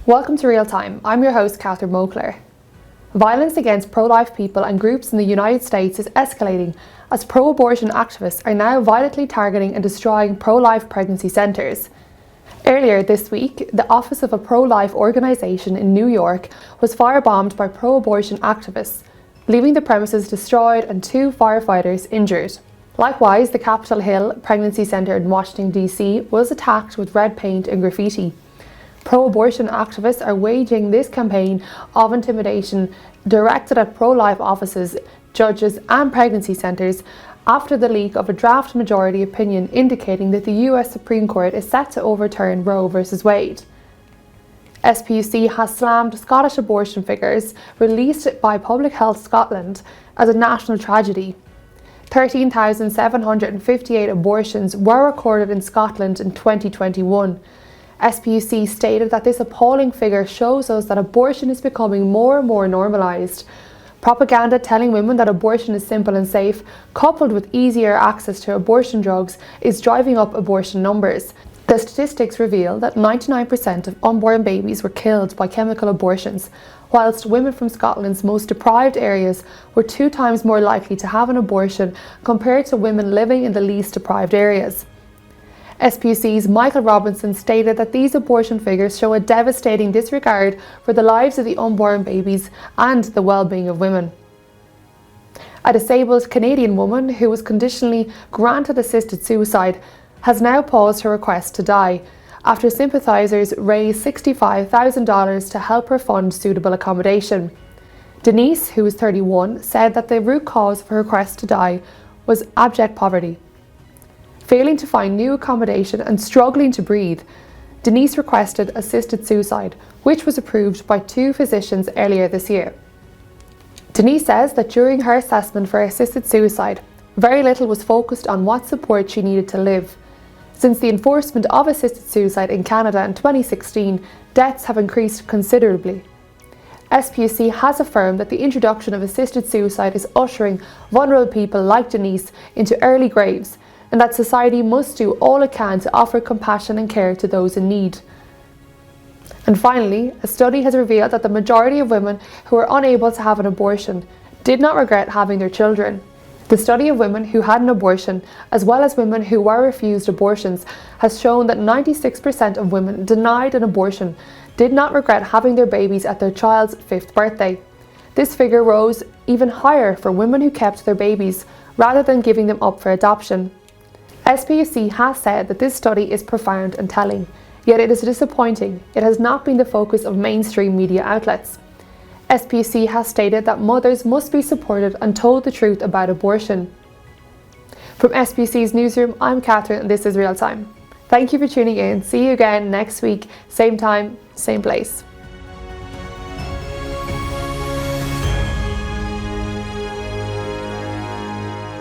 Welcome to Real Time. I'm your host, Catherine Moakler. Violence against pro-life people and groups in the United States is escalating as pro-abortion activists are now violently targeting and destroying pro-life pregnancy centres. Earlier this week, the office of a pro-life organisation in New York was firebombed by pro-abortion activists, leaving the premises destroyed and 2 firefighters injured. Likewise, the Capitol Hill Pregnancy Centre in Washington, D.C. was attacked with red paint and graffiti. Pro-abortion activists are waging this campaign of intimidation directed at pro-life offices, judges and pregnancy centres after the leak of a draft majority opinion indicating that the US Supreme Court is set to overturn Roe v. Wade. SPUC has slammed Scottish abortion figures released by Public Health Scotland as a national tragedy. 13,758 abortions were recorded in Scotland in 2021. SPUC stated that this appalling figure shows us that abortion is becoming more and more normalised. Propaganda telling women that abortion is simple and safe, coupled with easier access to abortion drugs, is driving up abortion numbers. The statistics reveal that 99% of unborn babies were killed by chemical abortions, whilst women from Scotland's most deprived areas were 2 times more likely to have an abortion compared to women living in the least deprived areas. SPUC's Michael Robinson stated that these abortion figures show a devastating disregard for the lives of the unborn babies and the well-being of women. A disabled Canadian woman who was conditionally granted assisted suicide has now paused her request to die after sympathisers raised $65,000 to help her fund suitable accommodation. Denise, who was 31, said that the root cause of her request to die was abject poverty. Failing to find new accommodation and struggling to breathe, Denise requested assisted suicide, which was approved by 2 physicians earlier this year. Denise says that during her assessment for assisted suicide, very little was focused on what support she needed to live. Since the enforcement of assisted suicide in Canada in 2016, deaths have increased considerably. SPUC has affirmed that the introduction of assisted suicide is ushering vulnerable people like Denise into early graves, and that society must do all it can to offer compassion and care to those in need. And finally, a study has revealed that the majority of women who were unable to have an abortion did not regret having their children. The study of women who had an abortion, as well as women who were refused abortions, has shown that 96% of women denied an abortion did not regret having their babies at their child's 5th birthday. This figure rose even higher for women who kept their babies rather than giving them up for adoption. SPUC has said that this study is profound and telling, yet it is disappointing it has not been the focus of mainstream media outlets. SPUC has stated that mothers must be supported and told the truth about abortion. From SPUC's newsroom, I'm Catherine and this is Real Time. Thank you for tuning in. See you again next week, same time, same place.